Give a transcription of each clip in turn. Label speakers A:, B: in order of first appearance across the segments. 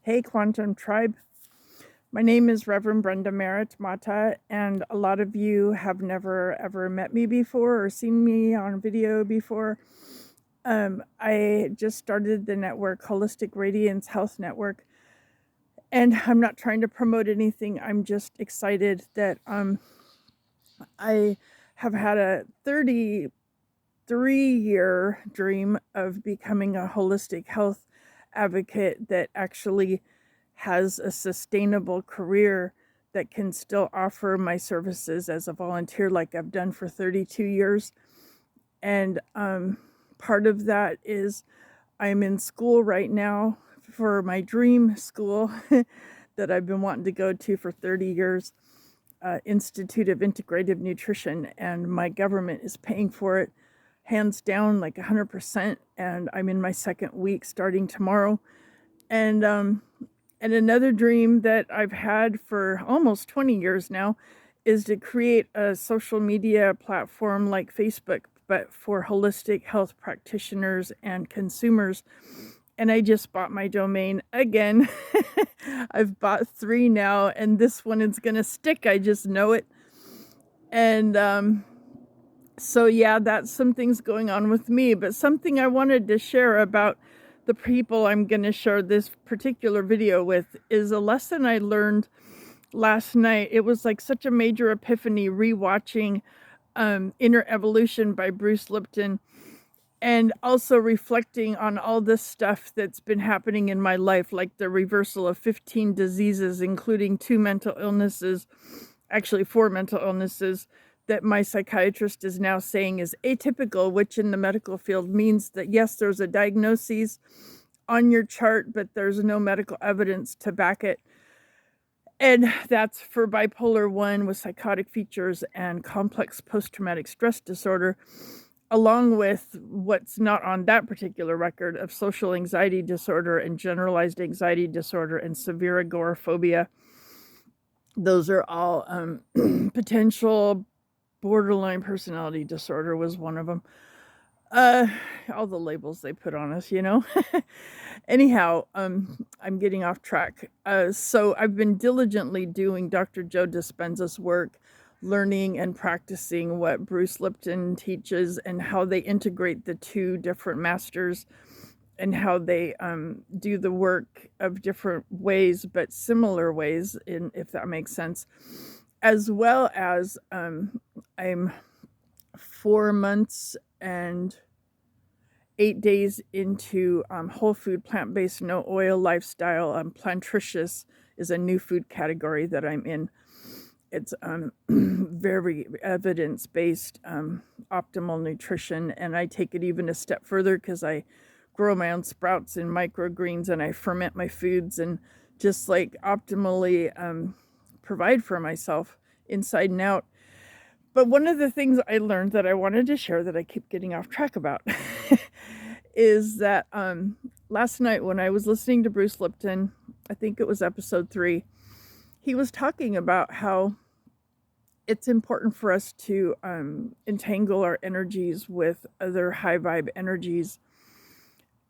A: Hey, Quantum Tribe. My name is Reverend Brenda Merritt Mata, and a lot of you have never ever met me before or seen me on video before. I just started the network, Holistic Radiance Health Network, and I'm not trying to promote anything. I'm just excited that I have had a 33-year dream of becoming a holistic health advocate that actually has a sustainable career that can still offer my services as a volunteer like I've done for 32 years. And part of that is I'm in school right now for my dream school that I've been wanting to go to for 30 years, Institute of Integrative Nutrition, and my government is paying for it hands down like 100%, and I'm in my second week starting tomorrow. And another dream that I've had for almost 20 years now is to create a social media platform like Facebook, but for holistic health practitioners and consumers. And I just bought my domain again. I've bought 3 now, and this one is going to stick. I just know it. And so, yeah, that's some things going on with me. But something I wanted to share about the people I'm going to share this particular video with is a lesson I learned last night. It was like such a major epiphany rewatching Inner Evolution by Bruce Lipton, and also reflecting on all this stuff that's been happening in my life, like the reversal of 15 diseases, including 2 mental illnesses, actually 4 mental illnesses, that my psychiatrist is now saying is atypical, which in the medical field means that yes, there's a diagnosis on your chart, but there's no medical evidence to back it. And that's for bipolar 1 with psychotic features and complex post-traumatic stress disorder, along with what's not on that particular record of social anxiety disorder and generalized anxiety disorder and severe agoraphobia. Those are all potential. Borderline personality disorder was one of them. All the labels they put on us, Anyhow, I'm getting off track. So I've been diligently doing Dr. Joe Dispenza's work, learning and practicing what Bruce Lipton teaches and how they integrate the 2 different masters and how they do the work of different ways, but similar ways, if that makes sense. As well as I'm 4 months and 8 days into whole food, plant-based, no oil lifestyle. Plantricious is a new food category that I'm in. It's very evidence-based, optimal nutrition, and I take it even a step further because I grow my own sprouts and microgreens, and I ferment my foods and just like optimally provide for myself inside and out. But one of the things I learned that I wanted to share that I keep getting off track about is that last night when I was listening to Bruce Lipton, I think it was episode 3, he was talking about how it's important for us to entangle our energies with other high vibe energies.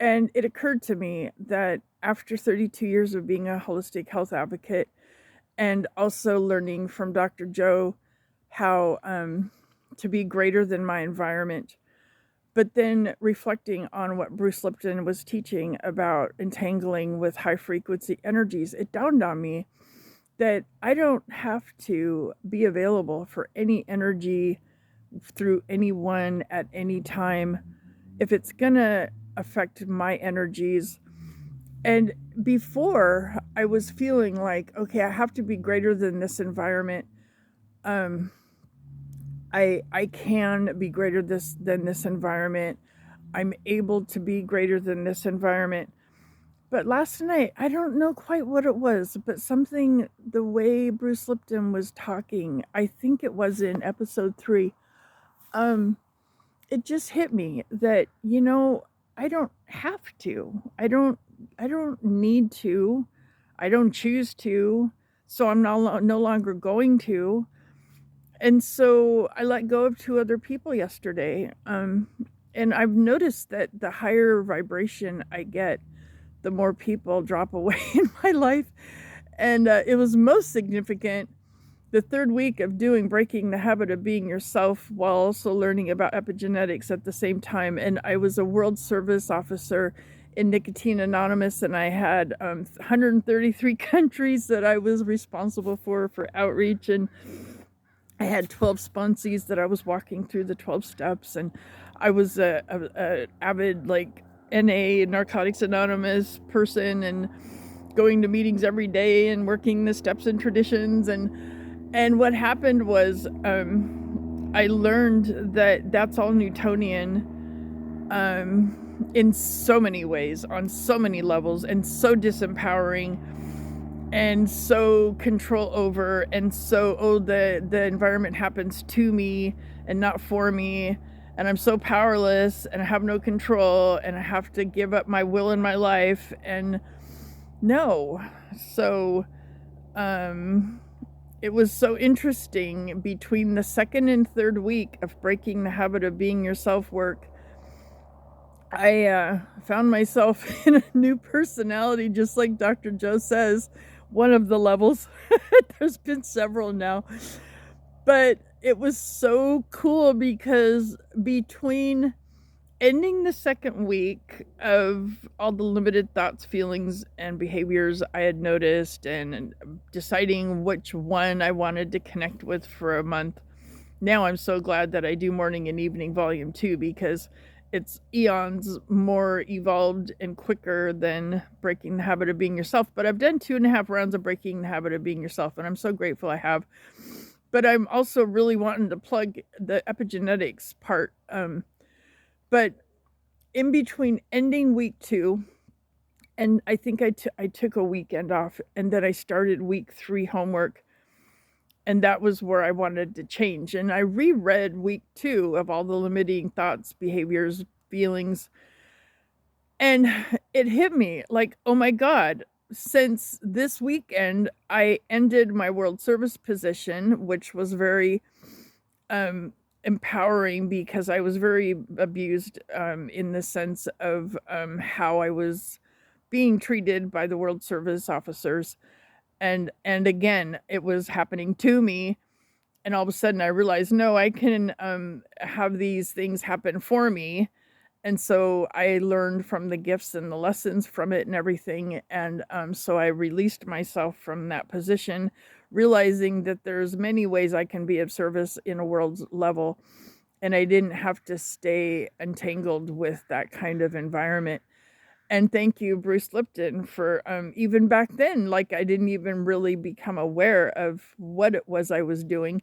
A: And it occurred to me that after 32 years of being a holistic health advocate, and also learning from Dr. Joe how to be greater than my environment, but then reflecting on what Bruce Lipton was teaching about entangling with high frequency energies, it dawned on me that I don't have to be available for any energy through anyone at any time if it's gonna affect my energies. And before, I was feeling like, okay, I have to be greater than this environment. I can be greater than this environment. I'm able to be greater than this environment. But last night, I don't know quite what it was, but something, the way Bruce Lipton was talking, I think it was in episode 3, it just hit me that, I don't have to. I don't need to. I don't choose to. So I'm no longer going to. And so I let go of 2 other people yesterday. And I've noticed that the higher vibration I get, the more people drop away in my life. And it was most significant the third week of doing Breaking the Habit of Being Yourself while also learning about epigenetics at the same time. And I was a World Service Officer in Nicotine Anonymous, and I had 133 countries that I was responsible for outreach, and I had 12 sponsees that I was walking through the 12 steps, and I was a avid like NA, Narcotics Anonymous person, and going to meetings every day and working the steps and traditions. And what happened was I learned that that's all Newtonian in so many ways, on so many levels, and so disempowering, and so control over, and so the environment happens to me and not for me, and I'm so powerless, and I have no control, and I have to give up my will in my life. And no. So it was so interesting between the second and third week of Breaking the Habit of Being Yourself work. I found myself in a new personality, just like Dr. Joe says, one of the levels. There's been several now. But it was so cool because between ending the second week of all the limited thoughts, feelings, and behaviors I had noticed, and deciding which one I wanted to connect with for a month, now I'm so glad that I do morning and evening volume 2, because it's eons more evolved and quicker than Breaking the Habit of Being Yourself. But I've done 2.5 rounds of Breaking the Habit of Being Yourself, and I'm so grateful I have. But I'm also really wanting to plug the epigenetics part. But in between ending week 2, and I think I took a weekend off, and then I started week 3 homework, and that was where I wanted to change. And I reread week 2 of all the limiting thoughts, behaviors, feelings, and it hit me like, oh my God, since this weekend, I ended my World Service position, which was very empowering, because I was very abused in the sense of how I was being treated by the World Service officers. And again, it was happening to me. And all of a sudden I realized, no, I can have these things happen for me. And so I learned from the gifts and the lessons from it and everything. And so I released myself from that position, realizing that there's many ways I can be of service in a world level. And I didn't have to stay entangled with that kind of environment. And thank you, Bruce Lipton, for even back then, like I didn't even really become aware of what it was I was doing,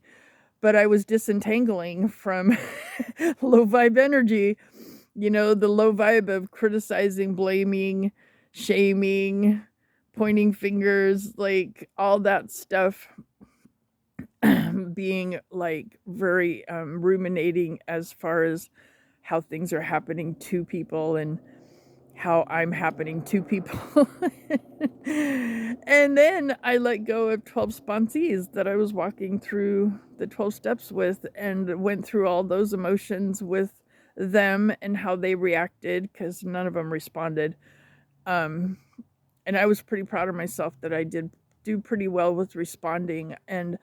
A: but I was disentangling from low vibe energy, the low vibe of criticizing, blaming, shaming, pointing fingers, like all that stuff, being like very ruminating as far as how things are happening to people and how I'm happening to people. And then I let go of 12 sponsees that I was walking through the 12 steps with, and went through all those emotions with them and how they reacted, because none of them responded. And I was pretty proud of myself that I did do pretty well with responding. And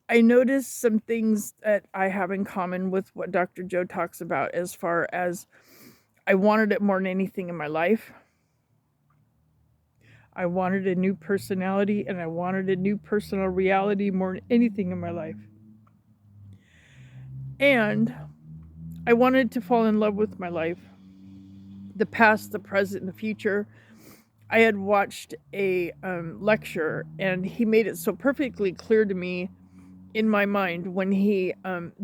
A: I noticed some things that I have in common with what Dr. Joe talks about, as far as I wanted it more than anything in my life. I wanted a new personality, and I wanted a new personal reality more than anything in my life. And I wanted to fall in love with my life, the past, the present, and the future. I had watched a lecture, and he made it so perfectly clear to me in my mind when he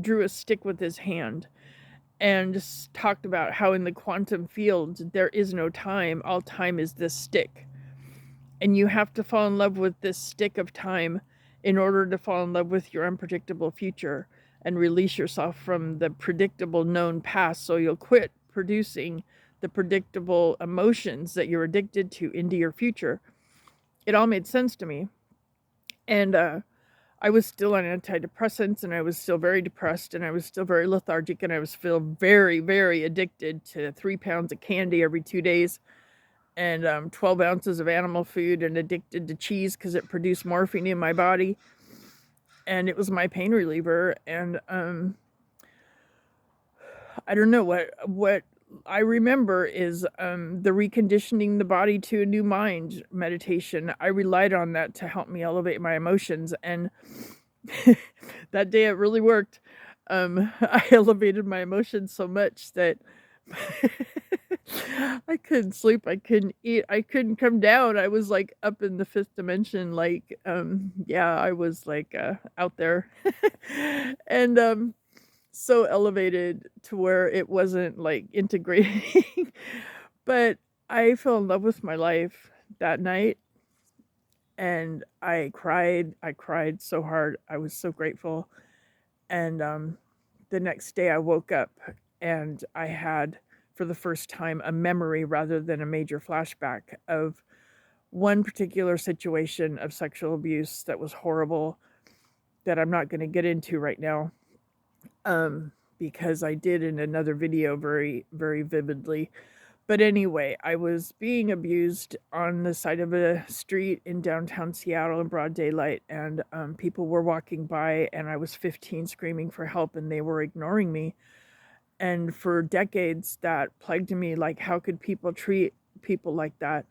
A: drew a stick with his hand, and just talked about how in the quantum field there is no time. All time is this stick. And you have to fall in love with this stick of time in order to fall in love with your unpredictable future and release yourself from the predictable known past, so you'll quit producing the predictable emotions that you're addicted to into your future. It all made sense to me. And I was still on antidepressants, and I was still very depressed, and I was still very lethargic, and I was still very, very addicted to 3 pounds of candy every 2 days. and 12 ounces of animal food and addicted to cheese because it produced morphine in my body. And it was my pain reliever. And I don't know what I remember is the reconditioning the body to a new mind meditation. I relied on that to help me elevate my emotions, and that day it really worked. I elevated my emotions so much that I couldn't sleep, I couldn't eat, I couldn't come down. I was like up in the fifth dimension, like yeah, I was like out there, and so elevated to where it wasn't like integrating. But I fell in love with my life that night, and I cried so hard. I was so grateful. And the next day I woke up and I had, for the first time, a memory rather than a major flashback of one particular situation of sexual abuse that was horrible, that I'm not going to get into right now, because I did in another video very, very vividly. But anyway, I was being abused on the side of a street in downtown Seattle in broad daylight, and people were walking by, and I was 15 screaming for help, and they were ignoring me. And for decades, that plagued me, like, how could people treat people like that?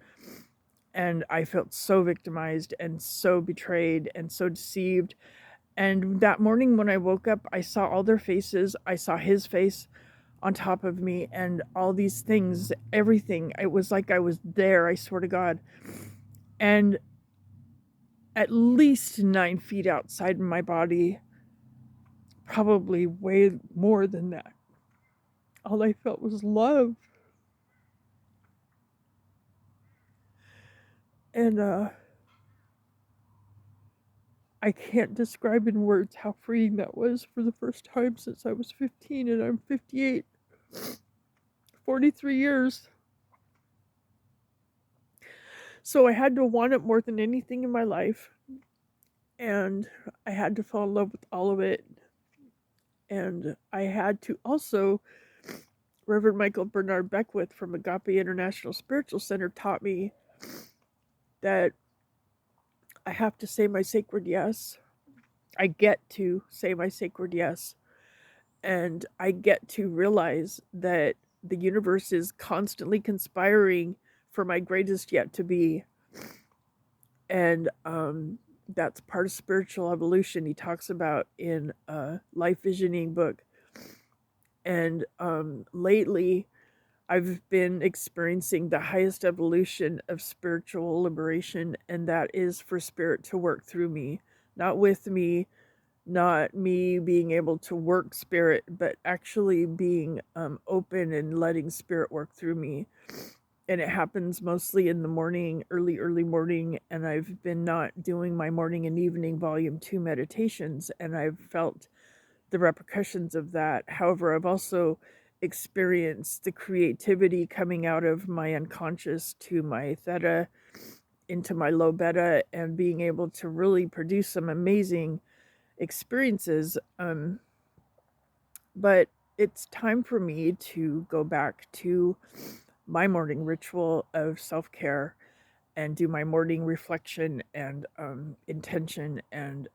A: And I felt so victimized and so betrayed and so deceived. And that morning when I woke up, I saw all their faces. I saw his face on top of me and all these things, everything. It was like I was there, I swear to God. And at least 9 feet outside my body, probably way more than that, all I felt was love. And I can't describe in words how freeing that was for the first time since I was 15, and I'm 58. 43 years. So I had to want it more than anything in my life. And I had to fall in love with all of it. And I had to also, Reverend Michael Bernard Beckwith from Agape International Spiritual Center taught me that I have to say my sacred yes. I get to say my sacred yes. And I get to realize that the universe is constantly conspiring for my greatest yet to be. And that's part of spiritual evolution he talks about in a life visioning book. And lately I've been experiencing the highest evolution of spiritual liberation, and that is for spirit to work through me, not with me, not me being able to work spirit, but actually being open and letting spirit work through me. And it happens mostly in the morning, early morning. And I've been not doing my morning and evening volume 2 meditations, and I've felt the repercussions of that. However, I've also experienced the creativity coming out of my unconscious to my theta into my low beta, and being able to really produce some amazing experiences. But it's time for me to go back to my morning ritual of self-care and do my morning reflection and intention and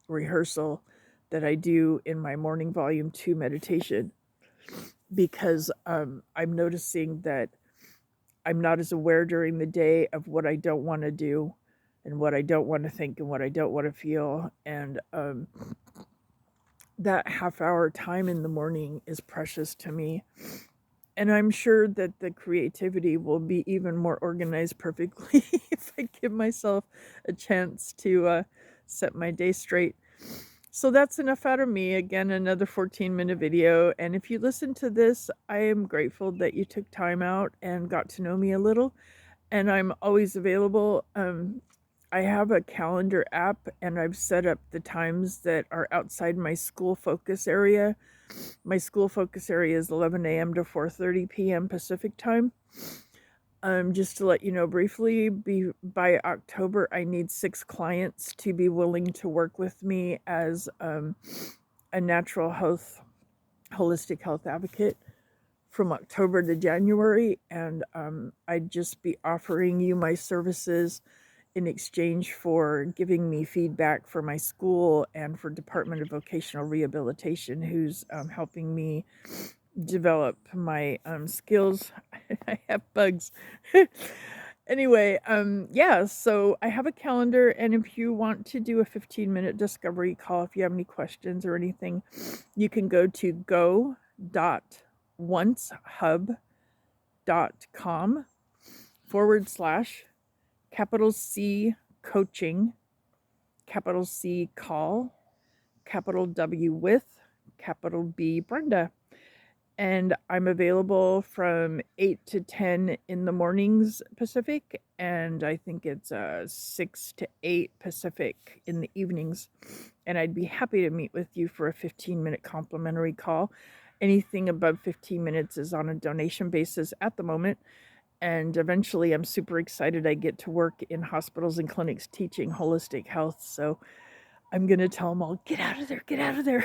A: rehearsal that I do in my morning volume 2 meditation, because I'm noticing that I'm not as aware during the day of what I don't want to do and what I don't want to think and what I don't want to feel. And that half hour time in the morning is precious to me. And I'm sure that the creativity will be even more organized perfectly if I give myself a chance to set my day straight. So that's enough out of me. Again, another 14-minute video. And if you listen to this, I am grateful that you took time out and got to know me a little. And I'm always available. I have a calendar app, and I've set up the times that are outside my school focus area. My school focus area is 11 a.m. to 4:30 p.m. Pacific time. Just to let you know briefly, by October, I need 6 clients to be willing to work with me as a natural health, holistic health advocate from October to January, and I'd just be offering you my services in exchange for giving me feedback for my school and for Department of Vocational Rehabilitation, who's helping me develop my skills. I have bugs. Anyway, yeah, so I have a calendar, and if you want to do a 15-minute discovery call, if you have any questions or anything, you can go to go.oncehub.com/C coaching, C call, W with, B Brenda. And I'm available from 8 to 10 in the mornings Pacific, and I think it's 6 to 8 Pacific in the evenings. And I'd be happy to meet with you for a 15-minute complimentary call. Anything above 15 minutes is on a donation basis at the moment. And eventually, I'm super excited I get to work in hospitals and clinics teaching holistic health. So I'm going to tell them all, get out of there, get out of there.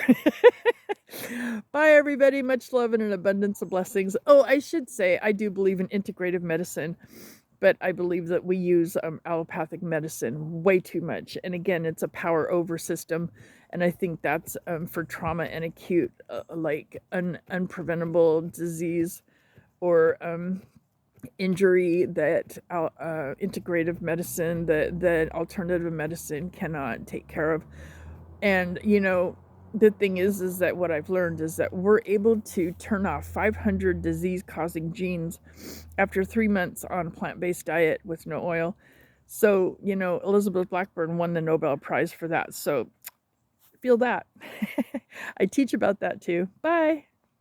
A: Bye, everybody. Much love and an abundance of blessings. Oh, I should say, I do believe in integrative medicine, but I believe that we use allopathic medicine way too much. And again, it's a power over system. And I think that's for trauma and acute, like an unpreventable disease or injury that integrative medicine, that alternative medicine cannot take care of. And, the thing is that what I've learned is that we're able to turn off 500 disease-causing genes after 3 months on a plant-based diet with no oil. So, Elizabeth Blackburn won the Nobel Prize for that. So feel that. I teach about that too. Bye.